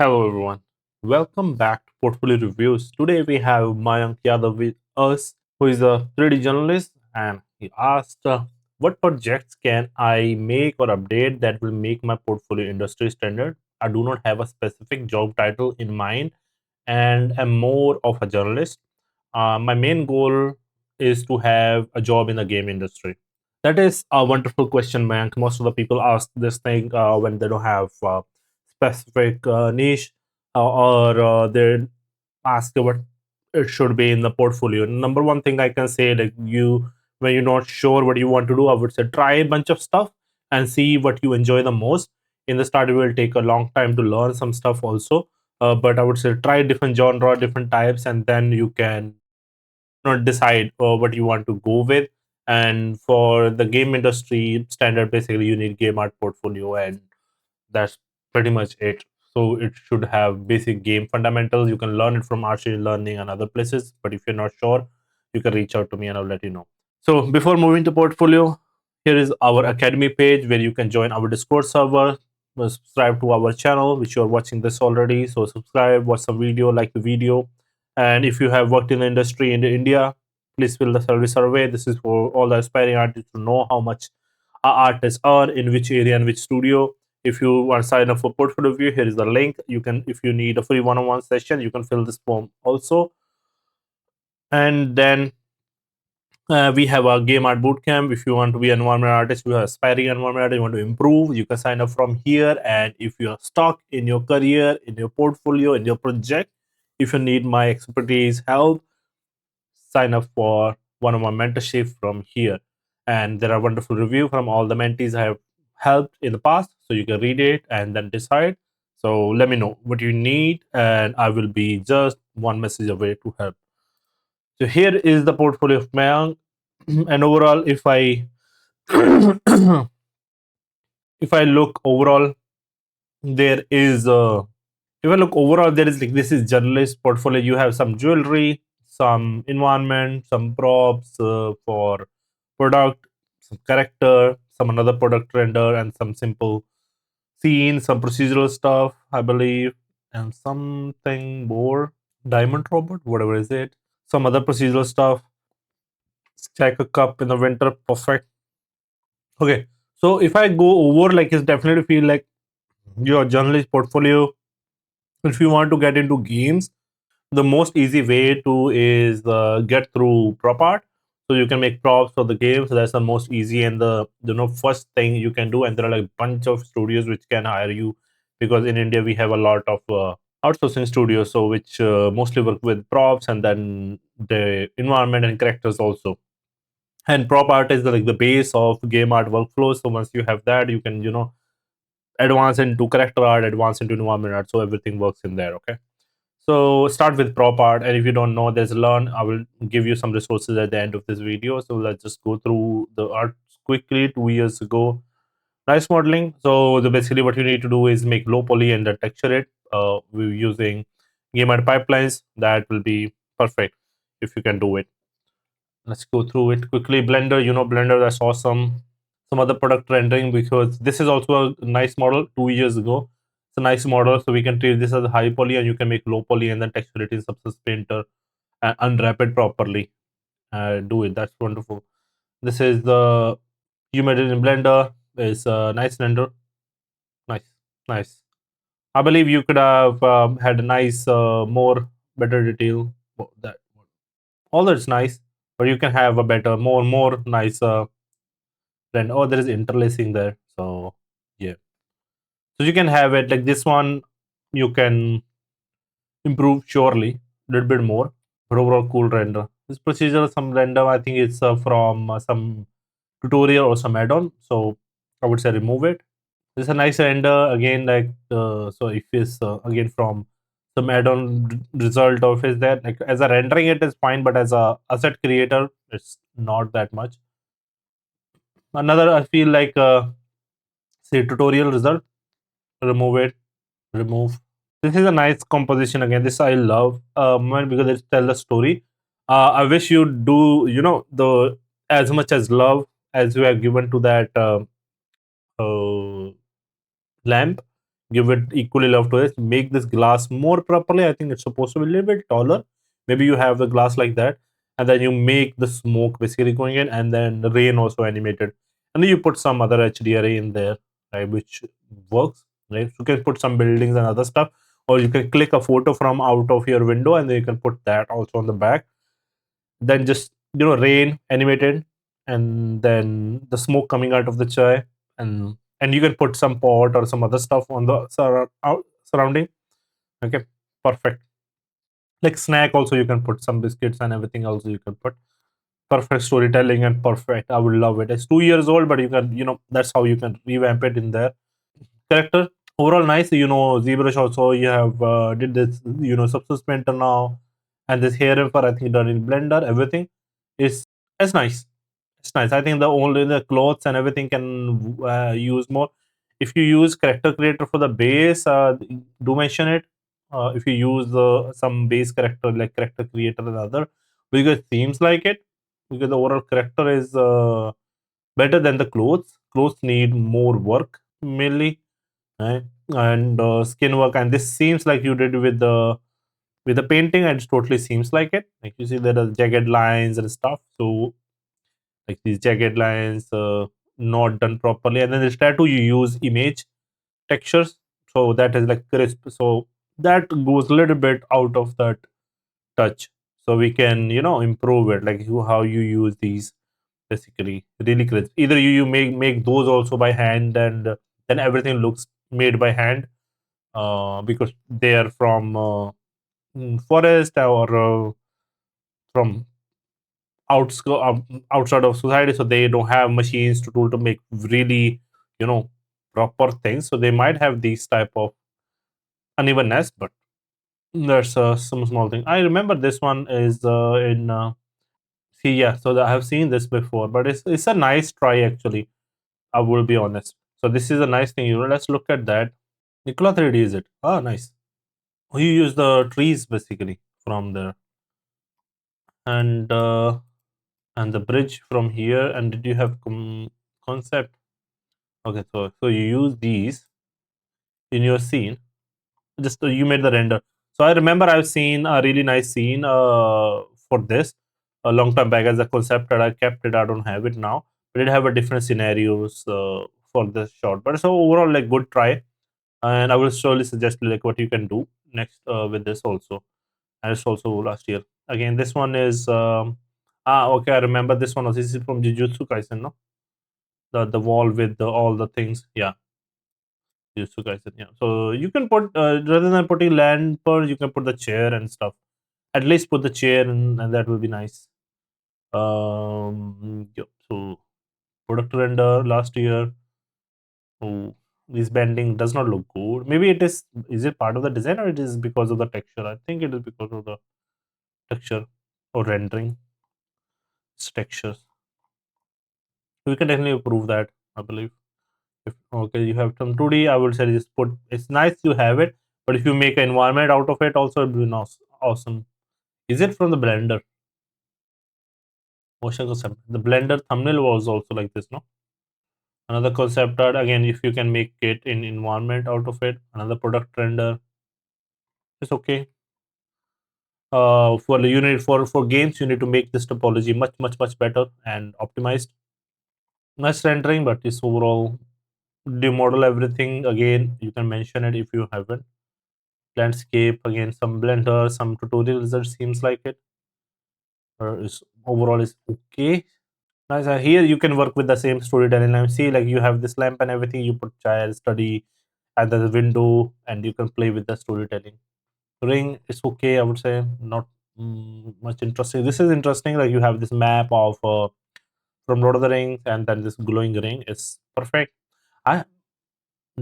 Hello everyone. Welcome back to Portfolio Reviews. Today we have Mayank Yadav with us, who is a 3D journalist, and he asked, "What projects can I make or update that will make my portfolio industry standard?" I do not have a specific job title in mind, and am more of a journalist. My main goal is to have a job in the game industry. That is a wonderful question, Mayank. Most of the people ask this thing when they don't have specific niche or they ask what it should be in the portfolio. Number one thing I can say, like you, when you're not sure what you want to do, I would say try a bunch of stuff and see what you enjoy the most. In the start, it will take a long time to learn some stuff also, but I would say try different genre, different types, and then you can not decide what you want to go with. And for the game industry standard, basically you need game art portfolio, and that's pretty much it. So it should have basic game fundamentals. You can learn it from archery learning and other places, but if you're not sure, you can reach out to me and I'll let you know. So before moving to portfolio, here is our academy page where you can join our Discord server, subscribe to our channel, which you are watching this already. So subscribe, watch some video, like the video. And if you have worked in the industry in India, please fill the service survey. This is for all the aspiring artists to know how much artists earn in which area and which studio. If you want to sign up for portfolio view, here is the link. You can, if you need a free one-on-one session, you can fill this form also. And then we have a game art bootcamp. If you want to be an environment artist, you are aspiring environment artist, you want to improve, you can sign up from here. And if you are stuck in your career, in your portfolio, in your project, if you need my expertise, help, sign up for one-on-one mentorship from here. And there are wonderful review from all the mentees I have helped in the past, so you can read it and then decide. So let me know what you need, and I will be just one message away to help. So here is the portfolio of Mayank. And overall, if I if I look overall, there is if I look overall, there is like this is journalist portfolio. You have some jewelry, some environment, some props for product, some character, some another product render, and some simple scene, some procedural stuff, I believe, and something more. Diamond robot, whatever is it? Some other procedural stuff. Stack a cup in the winter, perfect. Okay, so if I go over, like, it's definitely feel like your journalist portfolio. If you want to get into games, the most easy way to is get through prop art, so you can make props for the game. So that's the most easy and the first thing you can do. And there are like bunch of studios which can hire you, because in India we have a lot of outsourcing studios, so which mostly work with props and then the environment and characters also. And prop art is like the base of game art workflow. So once you have that, you can advance into character art, advance into environment art, so everything works in there. Okay, so start with prop art, and if you don't know, there's learn. I will give you some resources at the end of this video. So let's just go through the art quickly. 2 years ago, nice modeling. So basically what you need to do is make low poly and then texture it. We're using game art pipelines. That will be perfect if you can do it. Let's go through it quickly. Blender, Blender, that's awesome. Some other product rendering, because this is also a nice model. 2 years ago, it's a nice model, so we can treat this as a high poly, and you can make low poly and then texture it in Substance Painter and unwrap it properly. Do it. That's wonderful. This is the you made it in Blender. It's a nice render. Nice, nice. I believe you could have had a nice, more better detail. That all that's nice, but you can have a better, more nice render. Oh, there is interlacing there. So yeah, so you can have it like this one. You can improve surely a little bit more, but overall cool render. This procedure, some render, I think it's from some tutorial or some add-on. So I would say remove it. This is a nice render again, like so if it's again from some add-on result of is that, like, as a rendering it is fine, but as a asset creator, it's not that much. Another, I feel like say tutorial result, remove it, remove. This is a nice composition again. This I love, because it tells the story. I wish you do, the as much as love as you have given to that uh, lamp. give it equally love to it, make this glass more properly. I think it's supposed to be a little bit taller. Maybe you have the glass like that, and then you make the smoke basically going in, and then the rain also animated, and then you put some other HDRA in there, right, which works, right? So you can put some buildings and other stuff, or you can click a photo from out of your window, and then you can put that also on the back. Then just rain animated, and then the smoke coming out of the chai, and you can put some pot or some other stuff on the surrounding. Okay, perfect. Like snack also you can put some biscuits and everything also you can put. Perfect storytelling and perfect. I would love it. It's 2 years old, but you can, that's how you can revamp it in there. Character overall nice. ZBrush also you have did this, subsuspender now, and this hair for I think done in Blender. Everything is it's nice. It's nice. I think the only the clothes and everything can use more. If you use character creator for the base, do mention it. If you use some base character like character creator and other, because it seems like it, because the overall character is better than the clothes. Clothes need more work mainly, right? And skin work, and this seems like you did with the painting, and it totally seems like it. Like you see there are jagged lines and stuff. So like these jagged lines not done properly, and then this tattoo you use image textures, so that is like crisp, so that goes a little bit out of that touch. So we can improve it, like how you use these basically really crisp. Either you make those also by hand, and then everything looks made by hand, because they are from forest, or from outside of society, so they don't have machines to make really you know proper things, so they might have these type of unevenness, but there's some small thing. I remember this one is in see, yeah, so I have seen this before, but it's a nice try actually. I will be honest. So this is a nice thing. Let's look at that. Nicola 3D, is it? Ah, nice. You use the trees basically from there, and the bridge from here. And did you have concept? Okay, so you use these in your scene. Just you made the render. So I remember I've seen a really nice scene for this a long time back as a concept, that I kept it. I don't have it now, but it have a different scenarios for this shot. But so overall, like good try, and I will surely suggest like what you can do next with this also. And it's also last year. Again, this one is okay. I remember this one. This is from Jujutsu Kaisen, no? The wall with all the things. Yeah, Jujutsu Kaisen. Yeah. So you can put rather than putting land per, you can put the chair and stuff. At least put the chair, and that will be nice. Yep. So product render last year. Oh, this bending does not look good. Maybe it is. Is it part of the design, or it is because of the texture? I think it is because of the texture or rendering. It's textures. We can definitely improve that, I believe. If okay, you have some 2D, I would say just put. It's nice you have it, but if you make an environment out of it, also it'd be awesome. Is it from the Blender? Motion concept. The Blender thumbnail was also like this, no? Another concept art. Again, if you can make it in environment out of it, another product render, it's okay. For the unit for games, you need to make this topology much better and optimized. Nice rendering, but it's overall demodel everything. Again, you can mention it if you haven't. Landscape, again, some Blender, some tutorial results seems like it. Is overall is okay. Nice. Here you can work with the same storytelling. I see, like you have this lamp and everything. You put child study at the window, and you can play with the storytelling. Ring is okay, I would say. Not much interesting. This is interesting. Like you have this map of from Lord of the Rings, and then this glowing ring is perfect. I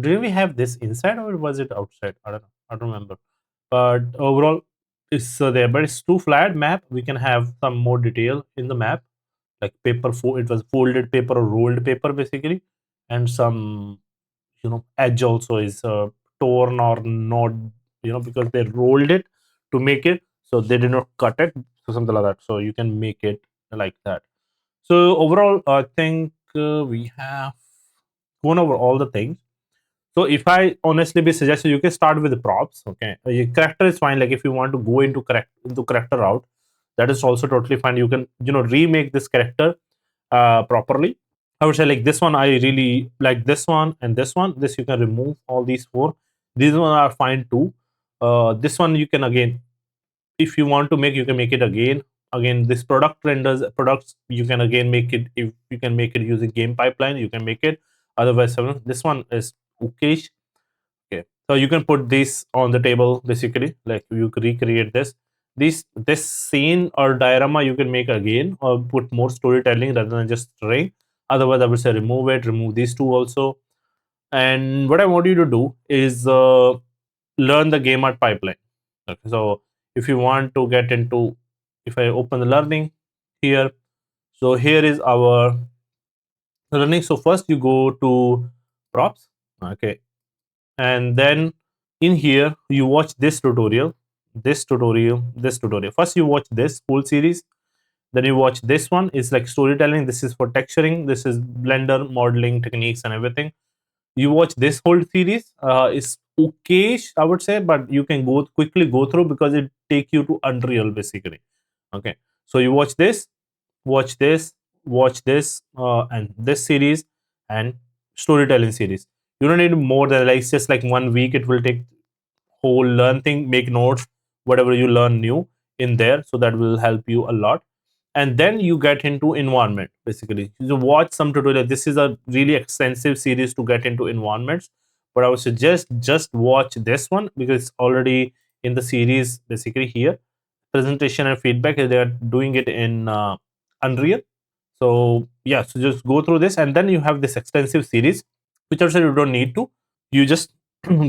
Do we have this inside, or was it outside? I don't know. I don't remember. But overall, it's there. But it's too flat map. We can have some more detail in the map, like paper. It was folded paper or rolled paper basically, and some edge also is torn or not. Because they rolled it to make it, so they did not cut it. So something like that. So you can make it like that. So overall, I think we have gone over all the things. So if I honestly be suggested, you can start with the props. Okay, your character is fine. Like if you want to go into correct into character route, that is also totally fine. You can remake this character properly. I would say like this one, I really like this one and this one. This you can remove all these four. These one are fine too. This one you can again, if you want to make, you can make it again. Again, this product renders products, you can again make it. If you can make it using game pipeline, you can make it. Otherwise, this one is okay. Okay, so you can put this on the table basically. Like you could recreate this scene or diorama. You can make again or put more storytelling rather than just string. Otherwise, I would say remove it. Remove these two also. And what I want you to do is learn the game art pipeline. Okay, so if you want to get into, if I open the learning here, so here is our learning. So first you go to props. Okay, and then in here you watch this tutorial. First you watch this full series, then you watch this one. Is like storytelling. This is for texturing. This is blender modeling techniques and everything. You watch this whole series. Is okay, I would say, but you can go quickly go through because it take you to Unreal basically. Okay, so you watch this, watch this, watch this, and this series and storytelling series. You don't need more than, like, it's just like 1 week. It will take whole learn thing, make notes, whatever you learn new in there. So that will help you a lot. And then you get into environment basically. You watch some tutorial. This is a really extensive series to get into environments, but I would suggest just watch this one because it's already in the series basically here. Presentation and feedback, they are doing it in Unreal. So yeah, so just go through this, and then you have this extensive series, which also you don't need to. You just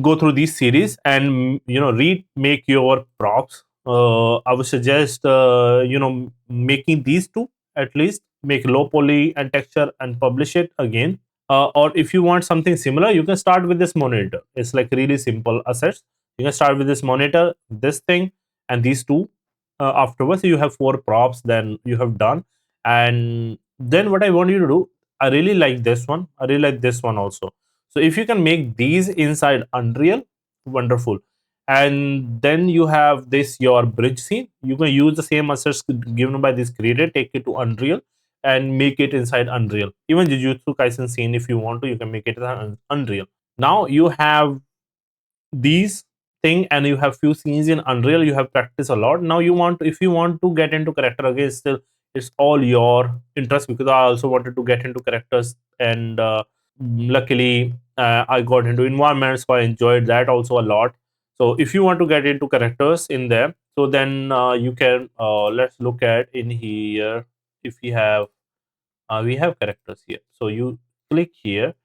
go through these series and remake your props. I would suggest making these two at least. Make low poly and texture and publish it again. Or if you want something similar, you can start with this monitor. It's like really simple assets. You can start with this monitor, this thing, and these two. Afterwards, you have four props. Then you have done. And then what I want you to do, I really like this one. I really like this one also. So if you can make these inside Unreal, wonderful. And then you have this your bridge scene. You can use the same assets given by this creator, take it to Unreal and make it inside Unreal. Even Jujutsu Kaisen scene, if you want to, you can make it Unreal. Now you have these thing and you have few scenes in Unreal. You have practiced a lot. Now you want to, if you want to get into character again, still it's all your interest, because I also wanted to get into characters, and luckily I got into environments, so I enjoyed that also a lot. So if you want to get into characters in there, so then you can let's look at in here. If we have characters here, so you click here,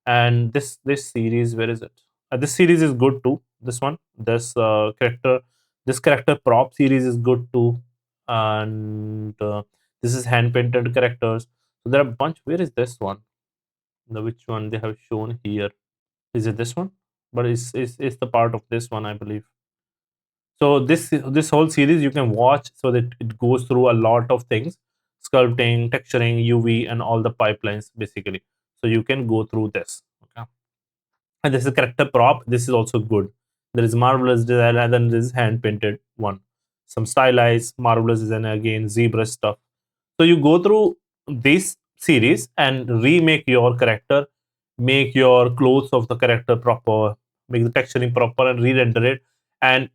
and this series, where is it? This series is good too. This one, this character prop series is good too. And this is hand painted characters. So there are a bunch. Where is this one? The which one they have shown here? Is it this one? But it's the part of this one, I believe. So this whole series you can watch, so that it goes through a lot of things: sculpting, texturing, UV, and all the pipelines basically. So you can go through this. Okay, and this is character prop. This is also good. There is marvelous design, and then there is hand painted one. Some stylized marvelous design, again zebra stuff. So you go through this series and remake your character, make your clothes of the character proper, make the texturing proper, and re-render it. And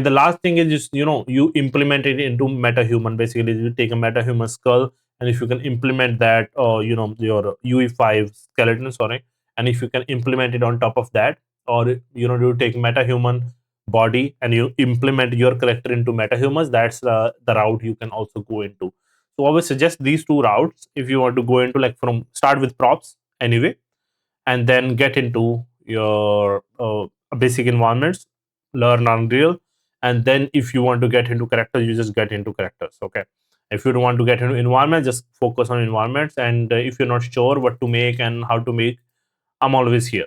the last thing is just you implement it into meta human. Basically you take a meta human skull, and if you can implement that, your UE5 skeleton, sorry, and if you can implement it on top of that, or you take meta human body and you implement your character into meta humans, that's the route you can also go into. So I would suggest these two routes if you want to go into, like, from start with props anyway, and then get into your basic environments, learn Unreal, and then if you want to get into characters, you just get into characters. Okay. If you don't want to get into environment, just focus on environments. And if you're not sure what to make and how to make, I'm always here.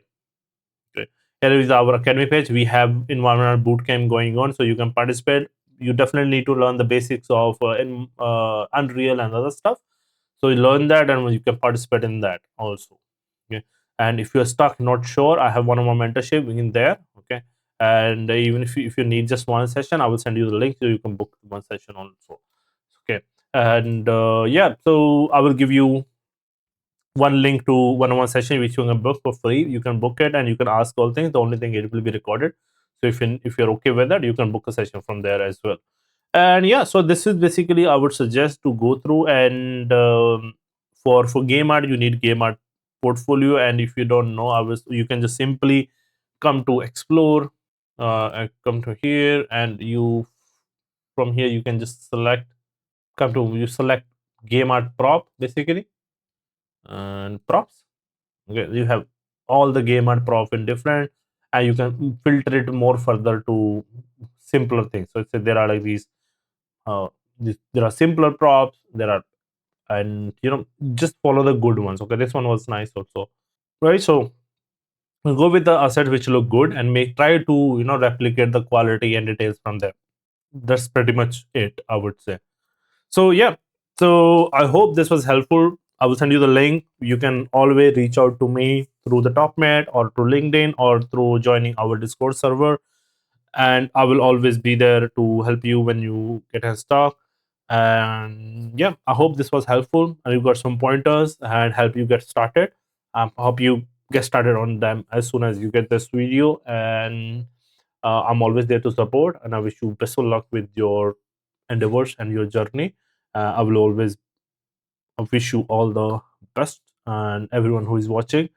Okay. Here is our academy page. We have environmental bootcamp going on, so you can participate. You definitely need to learn the basics of Unreal and other stuff. So you learn that, and you can participate in that also. Okay. And if you're stuck, not sure, I have one on one mentorship in there. Okay. And even if you need just one session, I will send you the link so you can book one session also. Okay. And yeah, so I will give you one link to one-on-one session which you can book for free. You can book it and you can ask all things. The only thing, it will be recorded. So if you're okay with that, you can book a session from there as well. And yeah, so this is basically, I would suggest to go through. And for game art, you need game art portfolio. And if you don't know, I was you can just simply come to explore, and come to here, and you from here you can just select, come to you select game art prop basically, and props. Okay, you have all the game art prop in different, and you can filter it more further to simpler things. So it's, there are like uh, there are simpler props, there are, and just follow the good ones. Okay, this one was nice also, right? So go with the assets which look good and make try to replicate the quality and details from there. That's pretty much it, I would say. So yeah, so I hope this was helpful. I will send you the link. You can always reach out to me through the top mat or through LinkedIn or through joining our Discord server, and I will always be there to help you when you get unstuck. And yeah, I hope this was helpful and you got some pointers and help you get started. I hope you get started on them as soon as you get this video. And I'm always there to support, and I wish you best of luck with your endeavors and your journey. I will always wish you all the best, and everyone who is watching.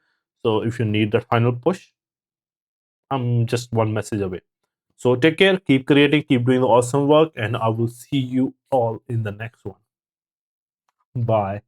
So if you need that final push, I'm just one message away. So take care, keep creating, keep doing the awesome work, and I will see you all in the next one. Bye.